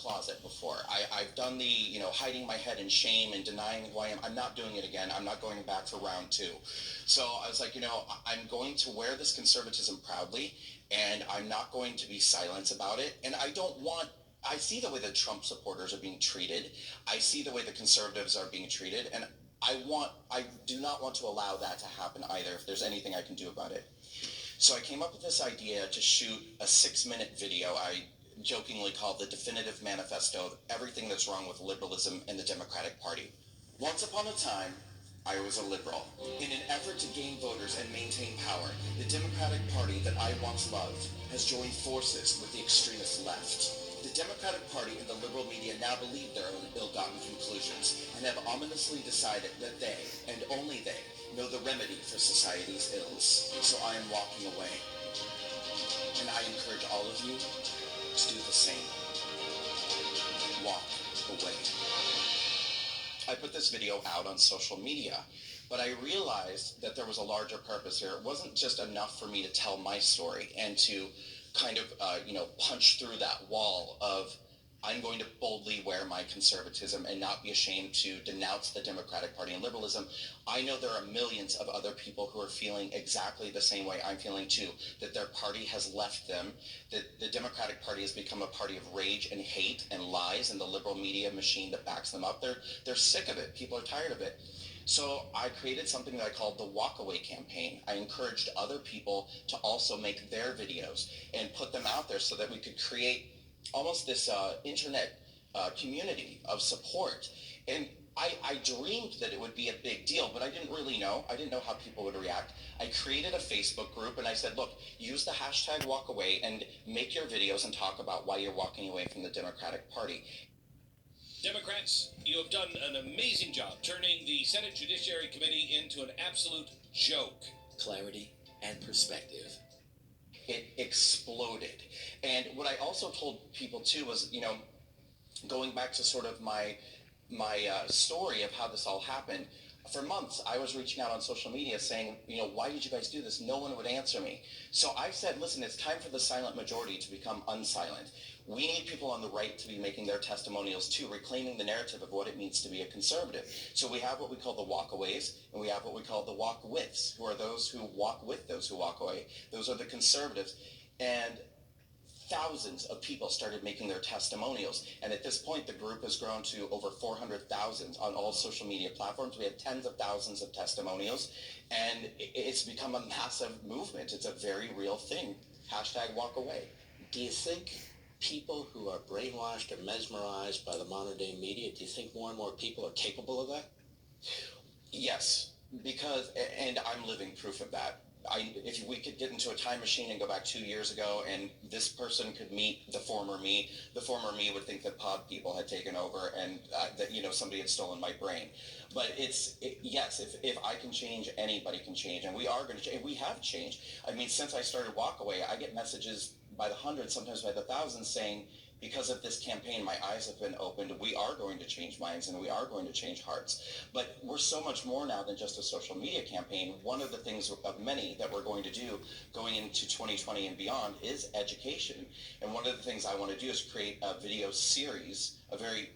closet before. I've done the, hiding my head in shame and denying who I am. I'm not doing it again. I'm not going back for round two. So I was like, I'm going to wear this conservatism proudly, and I'm not going to be silent about it. And I see the way the Trump supporters are being treated. I see the way the conservatives are being treated, and I do not want to allow that to happen either, if there's anything I can do about it. So I came up with this idea to shoot a 6-minute video I jokingly called the definitive manifesto of everything that's wrong with liberalism and the Democratic Party. Once upon a time, I was a liberal. In an effort to gain voters and maintain power, the Democratic Party that I once loved has joined forces with the extremist left. The Democratic Party and the liberal media now believe their own ill-gotten conclusions and have ominously decided that they, and only they, know the remedy for society's ills. So I am walking away. And I encourage all of you to do the same. Walk away. I put this video out on social media, but I realized that there was a larger purpose here. It wasn't just enough for me to tell my story and to kind of, punch through that wall of I'm going to boldly wear my conservatism and not be ashamed to denounce the Democratic Party and liberalism. I know there are millions of other people who are feeling exactly the same way I'm feeling too, that their party has left them, that the Democratic Party has become a party of rage and hate and lies, and the liberal media machine that backs them up, they're sick of it. People are tired of it. So I created something that I called the Walk Away campaign. I encouraged other people to also make their videos and put them out there so that we could create almost this internet community of support. And I dreamed that it would be a big deal, but I didn't really know. I didn't know how people would react. I created a Facebook group and I said, look, use the hashtag walk away and make your videos and talk about why you're walking away from the Democratic Party. Democrats, you have done an amazing job turning the Senate Judiciary Committee into an absolute joke. Clarity and perspective. It exploded. And what I also told people too was, going back to sort of my story of how this all happened, for months I was reaching out on social media saying, why did you guys do this? No one would answer me. So I said, listen, it's time for the silent majority to become unsilent. We need people on the right to be making their testimonials too, reclaiming the narrative of what it means to be a conservative. So we have what we call the walkaways, and we have what we call the walk-withs, who are those who walk with those who walk away. Those are the conservatives. And thousands of people started making their testimonials. And at this point, the group has grown to over 400,000 on all social media platforms. We have tens of thousands of testimonials, and it's become a massive movement. It's a very real thing. Hashtag walk away. Do you think people who are brainwashed or mesmerized by the modern day media, do you think more and more people are capable of that? Yes, because, and I'm living proof of that. If we could get into a time machine and go back 2 years ago and this person could meet the former me would think that pod people had taken over and that, somebody had stolen my brain. But yes, if I can change, anybody can change. And we are going to change. We have changed. I mean, since I started Walkaway, I get messages by the hundreds, sometimes by the thousands saying, because of this campaign, my eyes have been opened. We are going to change minds and we are going to change hearts. But we're so much more now than just a social media campaign. One of the things of many that we're going to do going into 2020 and beyond is education. And one of the things I want to do is create a video series, a very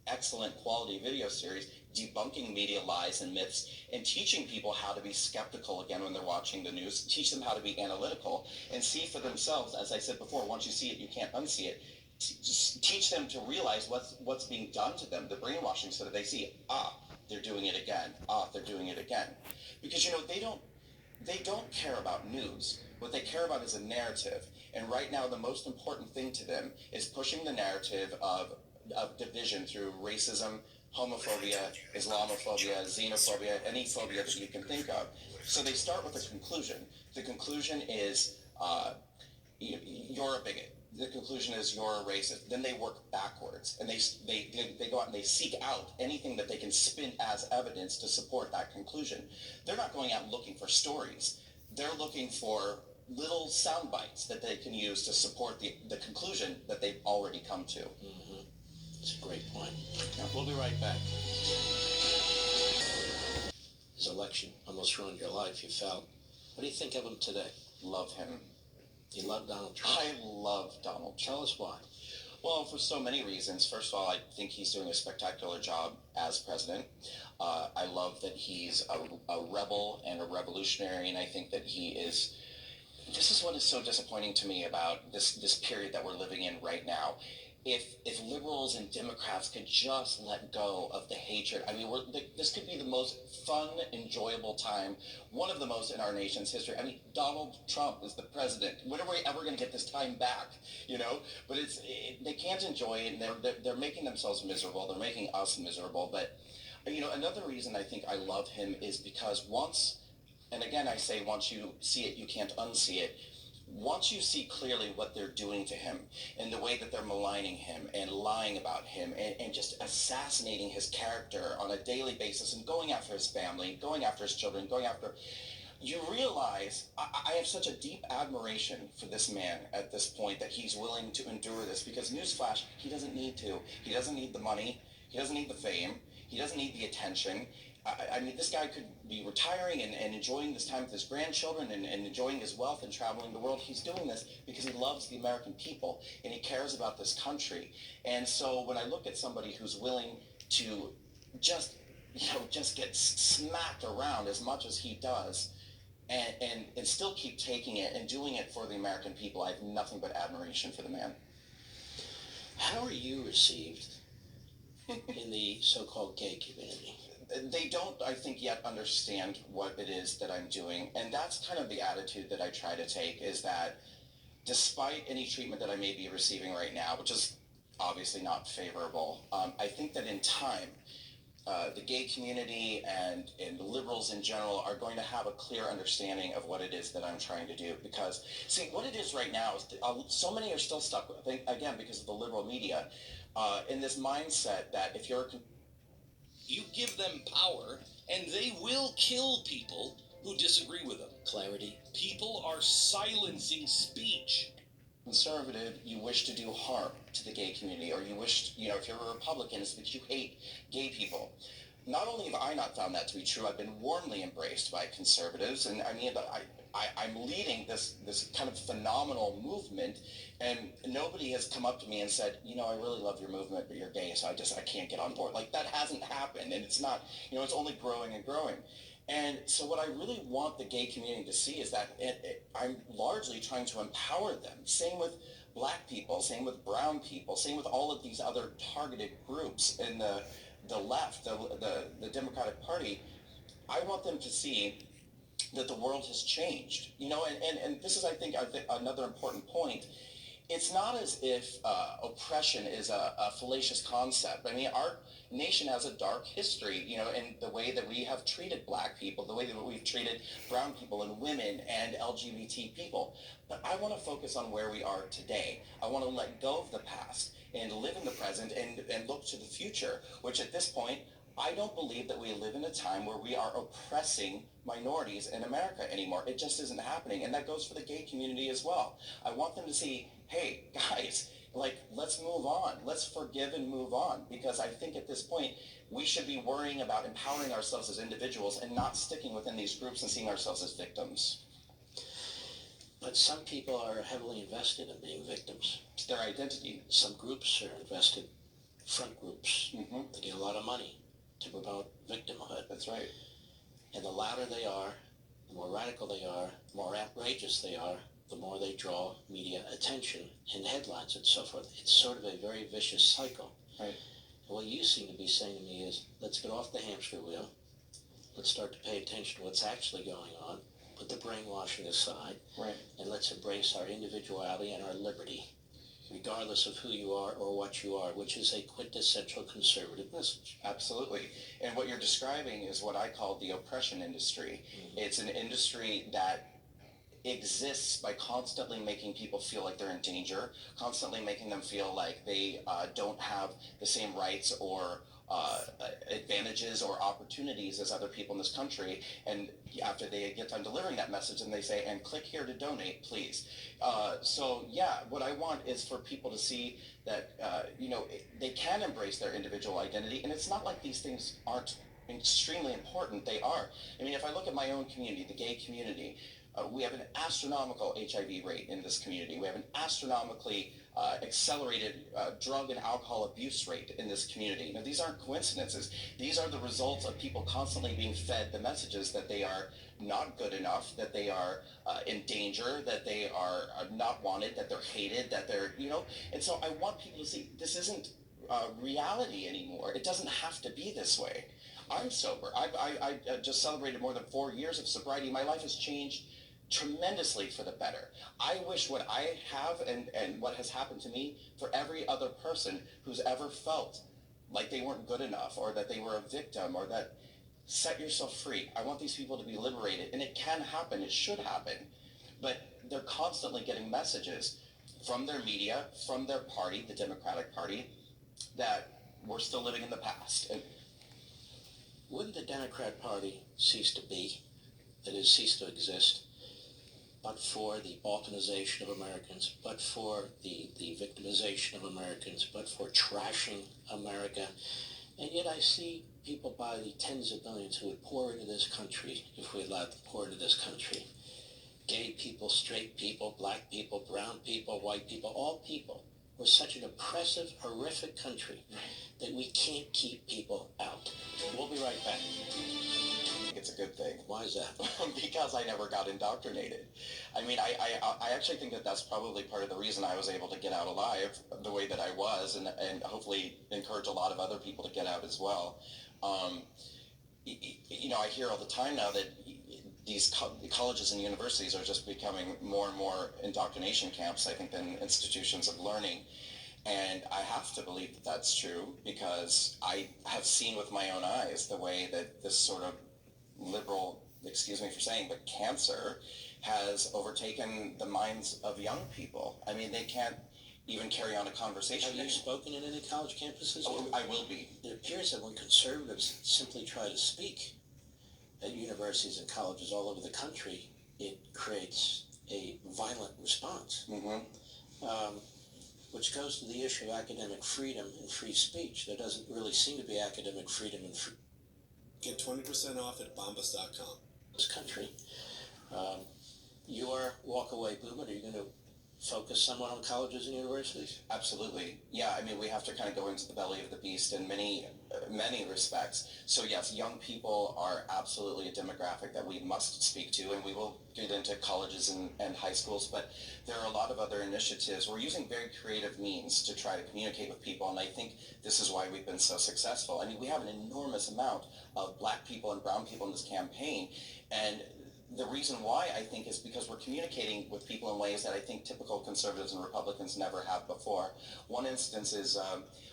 excellent quality video series, debunking media lies and myths and teaching people how to be skeptical again when they're watching the news, teach them how to be analytical and see for themselves, as I said before, once you see it, you can't unsee it. Teach them to realize what's being done to them, the brainwashing, so that they see, they're doing it again. They're doing it again. Because, they don't care about news. What they care about is a narrative. And right now, the most important thing to them is pushing the narrative of division through racism, homophobia, Islamophobia, xenophobia, any phobia that you can think of. So they start with a conclusion. The conclusion is, you're a bigot. The conclusion is you're a racist. Then they work backwards, and they go out and they seek out anything that they can spin as evidence to support that conclusion. They're not going out looking for stories. They're looking for little sound bites that they can use to support the conclusion that they've already come to. Mm-hmm. That's a great point. Yeah. We'll be right back. This election almost ruined your life, you felt. What do you think of him today? Love him. You love Donald Trump? I love Donald Trump. Tell us why. Well, for so many reasons. First of all, I think he's doing a spectacular job as president. I love that he's a rebel and a revolutionary, and I think that he is. This is what is so disappointing to me about this period that we're living in right now. If liberals and Democrats could just let go of the hatred, I mean, this could be the most fun, enjoyable time, one of the most in our nation's history. I mean, Donald Trump is the president. When are we ever going to get this time back? You know, but they can't enjoy it, and they're making themselves miserable. They're making us miserable. But you know, another reason I think I love him is because once, and again, I say once you see it, you can't unsee it. Once you see clearly what they're doing to him and the way that they're maligning him and lying about him and just assassinating his character on a daily basis and going after his family, going after his children, going after, you realize I have such a deep admiration for this man at this point that he's willing to endure this because newsflash, he doesn't need to. He doesn't need the money. He doesn't need the fame. He doesn't need the attention. I mean, this guy could be retiring and enjoying this time with his grandchildren and enjoying his wealth and traveling the world. He's doing this because he loves the American people and he cares about this country. And so when I look at somebody who's willing to just, just get smacked around as much as he does and still keep taking it and doing it for the American people, I have nothing but admiration for the man. How are you received in the so-called gay community? They don't, I think, yet understand what it is that I'm doing. And that's kind of the attitude that I try to take, is that despite any treatment that I may be receiving right now, which is obviously not favorable, I think that in time, the gay community and liberals in general are going to have a clear understanding of what it is that I'm trying to do. Because, see, what it is right now is so many are still stuck, I think, again, because of the liberal media, in this mindset that if you're You give them power, and they will kill people who disagree with them. Clarity. People are silencing speech. conservative, you wish to do harm to the gay community, or you wish, if you're a Republican, it's because you hate gay people. Not only have I not found that to be true, I've been warmly embraced by conservatives, and I mean, I'm leading this kind of phenomenal movement, and nobody has come up to me and said, I really love your movement, but you're gay, so I can't get on board. Like, that hasn't happened, and it's not, it's only growing and growing. And so what I really want the gay community to see is that I'm largely trying to empower them. Same with black people, same with brown people, same with all of these other targeted groups in the left, the Democratic Party. I want them to see that the world has changed. And this is, I think, another important point. It's not as if oppression is a fallacious concept. I mean, our nation has a dark history, in the way that we have treated black people, the way that we've treated brown people and women and LGBT people. But I want to focus on where we are today. I want to let go of the past and live in the present and look to the future, which at this point, I don't believe that we live in a time where we are oppressing minorities in America anymore. It just isn't happening. And that goes for the gay community as well. I want them to see, hey, guys, let's move on. Let's forgive and move on. Because I think at this point, we should be worrying about empowering ourselves as individuals and not sticking within these groups and seeing ourselves as victims. But some people are heavily invested in being victims. It's their identity. Some groups are invested, front groups. Mm-hmm. They get a lot of money to promote victimhood. That's right. And the louder they are, the more radical they are, the more outrageous they are, the more they draw media attention and headlines and so forth. It's sort of a very vicious cycle. Right. And what you seem to be saying to me is, let's get off the hamster wheel. Let's start to pay attention to what's actually going on. Put the brainwashing aside. Right. And let's embrace our individuality and our liberty, regardless of who you are or what you are, which is a quintessential conservative message. Absolutely. And what you're describing is what I call the oppression industry. Mm-hmm. It's an industry that exists by constantly making people feel like they're in danger, constantly making them feel like they don't have the same rights or advantages or opportunities as other people in this country. And after they get done delivering that message, and they say, and click here to donate, please. So yeah, what I want is for people to see that, they can embrace their individual identity. And it's not like these things aren't extremely important. They are. I mean, if I look at my own community, the gay community, we have an astronomical HIV rate in this community. We have an astronomically accelerated drug and alcohol abuse rate in this community. Now, these aren't coincidences. These are the results of people constantly being fed the messages that they are not good enough, that they are in danger, that they are not wanted, that they're hated, that they're, and so I want people to see this isn't reality anymore. It doesn't have to be this way. I'm sober. I just celebrated more than 4 years of sobriety. My life has changed tremendously for the better. I wish what I have and what has happened to me for every other person who's ever felt like they weren't good enough or that they were a victim or that set yourself free. I want these people to be liberated, and it can happen. It should happen. But they're constantly getting messages from their media, from their party, the Democratic Party, that we're still living in the past. And wouldn't the Democrat Party cease to be, that is, cease to exist, but for the balkanization of Americans, but for the victimization of Americans, but for trashing America? And yet I see people by the tens of millions who would pour into this country if we allowed them to pour into this country. Gay people, straight people, black people, brown people, white people, all people. We're such an oppressive, horrific country that we can't keep people out. We'll be right back. It's a good thing. Why is that? Because I never got indoctrinated. I mean, I actually think that that's probably part of the reason I was able to get out alive the way that I was, and hopefully encourage a lot of other people to get out as well. I hear all the time now that these colleges and universities are just becoming more and more indoctrination camps, I think, than institutions of learning. And I have to believe that that's true because I have seen with my own eyes the way that this sort of liberal, excuse me for saying, but cancer has overtaken the minds of young people. I mean, they can't even carry on a conversation. Have you spoken in any college campuses? Oh, I will be. It appears that when conservatives simply try to speak at universities and colleges all over the country, it creates a violent response, which goes to the issue of academic freedom and free speech. There doesn't really seem to be academic freedom and free. Get 20% off at bombas.com. This country. Your walk-away movement, are you going to focus somewhat on colleges and universities? Absolutely. Yeah, I mean, we have to kind of go into the belly of the beast in many respects. So yes, young people are absolutely a demographic that we must speak to, and we will get into colleges and high schools, but there are a lot of other initiatives. We're using very creative means to try to communicate with people, and I think this is why we've been so successful. I mean, we have an enormous amount of black people and brown people in this campaign, and the reason why, I think, is because we're communicating with people in ways that I think typical conservatives and Republicans never have before. One instance is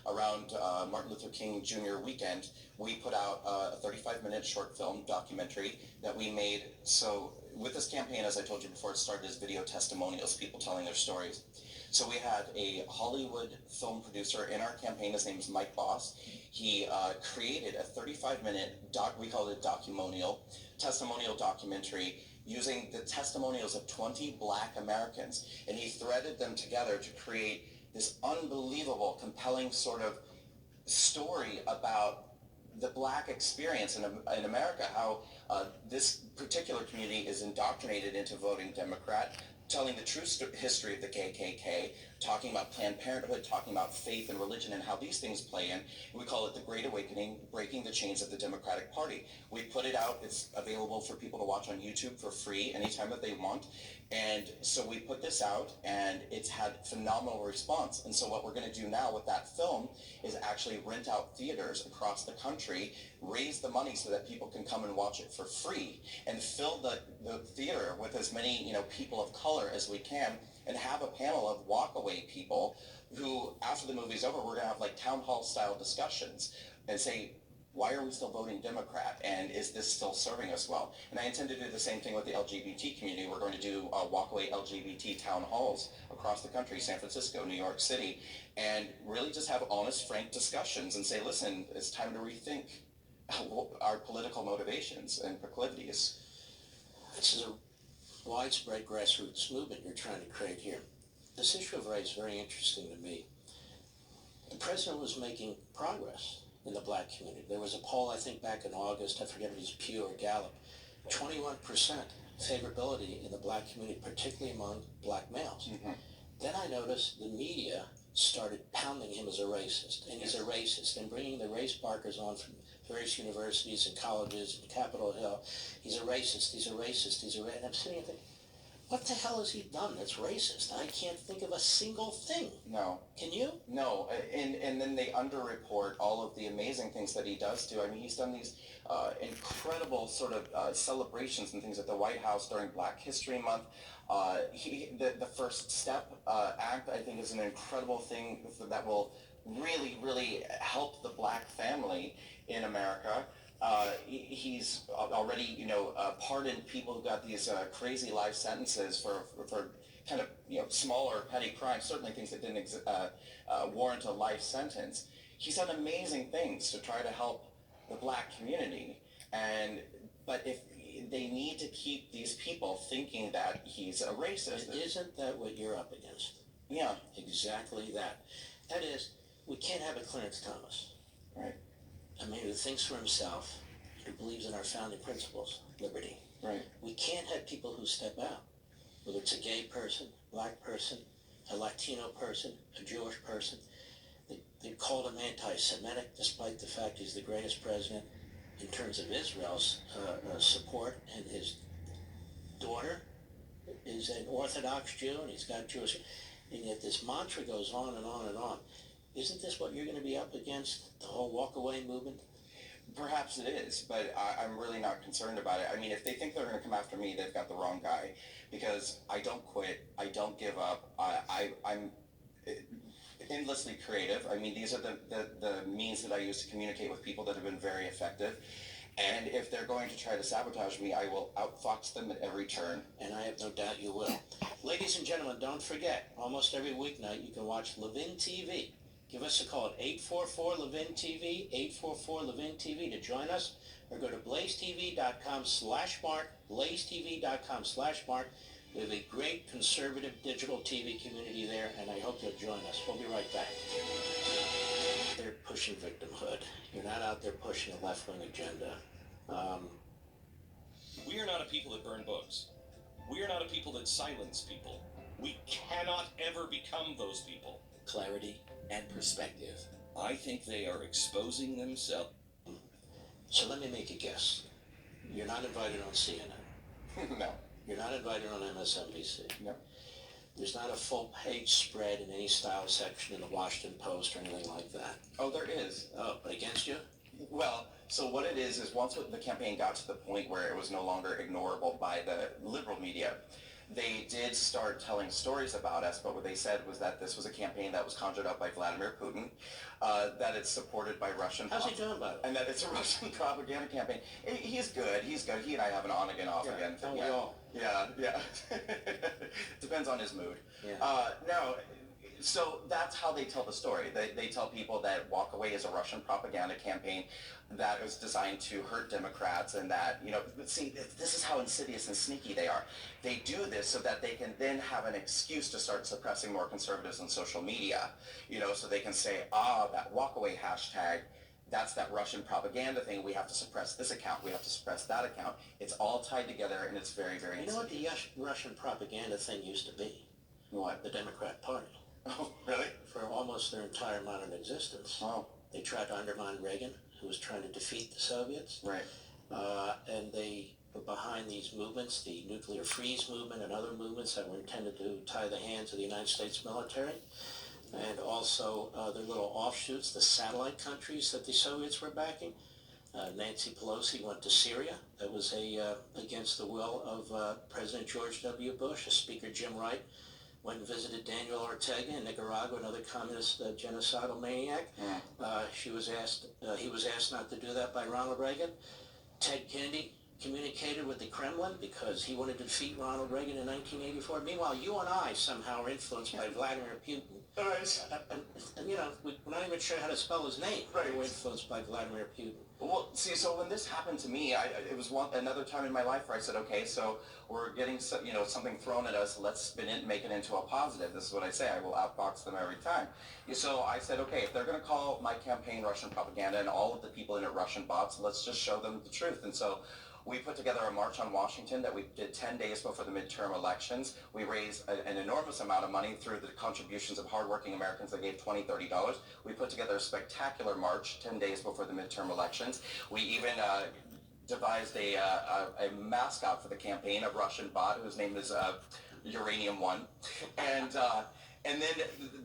around Martin Luther King Jr. weekend, we put out a 35-minute short film documentary that we made. So with this campaign, as I told you before, it started as video testimonials, people telling their stories. So we had a Hollywood film producer in our campaign. His name is Mike Boss. He created a 35-minute, we call it testimonial documentary using the testimonials of 20 black Americans. And he threaded them together to create this unbelievable, compelling sort of story about the black experience in America, how this particular community is indoctrinated into voting Democrat, telling the true history of the KKK, talking about Planned Parenthood, talking about faith and religion and how these things play in. We call it the Great Awakening, Breaking the Chains of the Democratic Party. We put it out. It's available for people to watch on YouTube for free anytime that they want. And so we put this out, and it's had phenomenal response. And so what we're going to do now with that film is actually rent out theaters across the country, raise the money so that people can come and watch it for free, and fill the theater with as many people of color as we can, and have a panel of walkaway people who, after the movie's over, we're going to have like town hall style discussions and say, why are we still voting Democrat, and is this still serving us well? And I intend to do the same thing with the LGBT community. We're going to do walkaway LGBT town halls across the country, San Francisco, New York City, and really just have honest, frank discussions and say, listen, it's time to rethink our political motivations and proclivities. This is a widespread grassroots movement you're trying to create here. This issue of race is very interesting to me. The president was making progress in the black community. There was a poll, I think, back in August, I forget if it was Pew or Gallup, 21% favorability in the black community, particularly among black males. Then I noticed the media started pounding him as a racist, and he's a racist, and bringing the race markers on from various universities and colleges and Capitol Hill. He's a racist, he's a racist, he's a racist. And I'm sitting there thinking, what the hell has he done that's racist? I can't think of a single thing. No. Can you? No, and then they underreport all of the amazing things that he does do. I mean, he's done these incredible sort of celebrations and things at the White House during Black History Month. The First Step Act, I think, is an incredible thing that will really, really help the Black family in America. He's already, pardoned people who got these crazy life sentences for kind of, smaller petty crimes, certainly things that didn't warrant a life sentence. He's done amazing things to try to help the Black community, but if they need to keep these people thinking that he's a racist. And isn't that what you're up against? Yeah. Exactly that. That is, we can't have a Clarence Thomas. Right. I mean, who thinks for himself, who believes in our founding principles, liberty. Right. We can't have people who step out, whether it's a gay person, Black person, a Latino person, a Jewish person. They called him anti-Semitic, despite the fact he's the greatest president in terms of Israel's support, and his daughter is an Orthodox Jew, and he's got Jewish, and yet this mantra goes on and on and on. Isn't this what you're going to be up against, the whole walk-away movement? Perhaps it is, but I'm really not concerned about it. I mean, if they think they're going to come after me, they've got the wrong guy, because I don't quit, I don't give up, I'm endlessly creative. I mean, these are the means that I use to communicate with people that have been very effective. And if they're going to try to sabotage me, I will outfox them at every turn. And I have no doubt you will. Ladies and gentlemen, don't forget, almost every weeknight you can watch Levin TV. Give us a call at 844-LEVIN-TV, 844-LEVIN-TV to join us, or go to blazetv.com/mark, blazetv.com/mark. We have a great conservative digital TV community there, and I hope you'll join us. We'll be right back. They're pushing victimhood. You're not out there pushing a left-wing agenda. We are not a people that burn books. We are not a people that silence people. We cannot ever become those people. Clarity and perspective. I think they are exposing themselves. So let me make a guess. You're not invited on CNN. No. You're not invited on MSNBC. No. There's not a full-page spread in any style section in the Washington Post or anything like that. Oh, there is. Oh, but against you? Well, so what it is once the campaign got to the point where it was no longer ignorable by the liberal media, they did start telling stories about us, but what they said was that this was a campaign that was conjured up by Vladimir Putin, that it's supported by Russian... How's he doing about it? And that it's a Russian propaganda campaign. He's good. He and I have an on-again, off-again thing. We all. Yeah. Depends on his mood. Yeah. No, so that's how they tell the story. They tell people that Walk Away is a Russian propaganda campaign that was designed to hurt Democrats, and that, see, this is how insidious and sneaky they are. They do this so that they can then have an excuse to start suppressing more conservatives on social media, so they can say, that Walk Away hashtag, that's that Russian propaganda thing. We have to suppress this account. We have to suppress that account. It's all tied together, and it's very, very You know what the Russian propaganda thing used to be? What? The Democrat Party. Oh, really? For almost their entire modern existence. Oh. They tried to undermine Reagan, who was trying to defeat the Soviets. Right. And they were behind these movements, the nuclear freeze movement and other movements that were intended to tie the hands of the United States military. And also their little offshoots, the satellite countries that the Soviets were backing. Nancy Pelosi went to Syria. That was against the will of President George W. Bush. Speaker Jim Wright went and visited Daniel Ortega in Nicaragua, another communist genocidal maniac. He was asked not to do that by Ronald Reagan. Ted Kennedy communicated with the Kremlin because he wanted to defeat Ronald Reagan in 1984. Meanwhile, you and I somehow are influenced by Vladimir Putin. Right. And we're not even sure how to spell his name. Right. We're influenced by Vladimir Putin. Well, see, so when this happened to me, it was another time in my life where I said, okay, so we're getting something thrown at us. Let's spin it and make it into a positive. This is what I say. I will outbox them every time. So I said, okay, if they're going to call my campaign Russian propaganda and all of the people in it Russian bots, let's just show them the truth. And so We put together a march on Washington that we did 10 days before the midterm elections. We raised an enormous amount of money through the contributions of hardworking Americans that gave $20, $30. We put together a spectacular march 10 days before the midterm elections. We even devised a mascot for the campaign, a Russian bot whose name is Uranium One, and then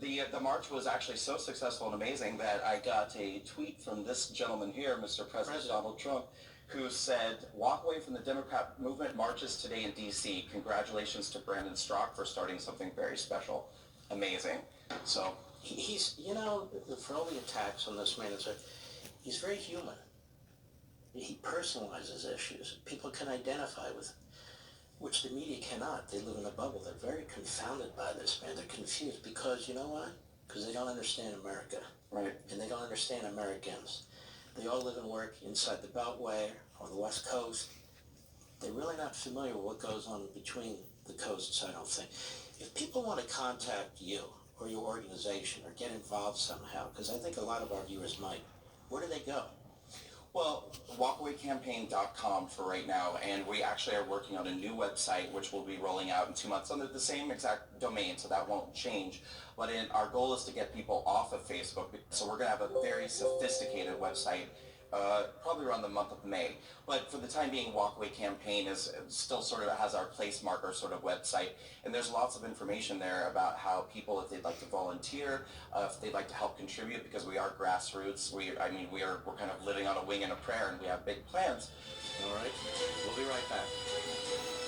the march was actually so successful and amazing that I got a tweet from this gentleman here, Mr. President Donald Trump, who said, "Walk away from the Democrat movement marches today in D.C. Congratulations to Brandon Straka for starting something very special." Amazing. So he's, you know, for all the attacks on this man, he's very human. He personalizes issues. People can identify with, which the media cannot. They live in a bubble. They're very confounded by this man. They're confused because, you know why? Because they don't understand America. right. And they don't understand Americans. They all live and work inside the Beltway or the West Coast. They're really not familiar with what goes on between the coasts, I don't think. If people want to contact you or your organization or get involved somehow, because I think a lot of our viewers might, where do they go? Well, walkawaycampaign.com for right now, and we actually are working on a new website which will be rolling out in 2 months under the same exact domain, so that won't change. But our goal is to get people off of Facebook, so we're going to have a very sophisticated website probably around the month of May. But for the time being, Walkaway Campaign is still sort of has our place marker sort of website, and there's lots of information there about how people, if they'd like to volunteer, if they'd like to help contribute, because we are grassroots. We're kind of living on a wing and a prayer, and we have big plans. All right, we'll be right back.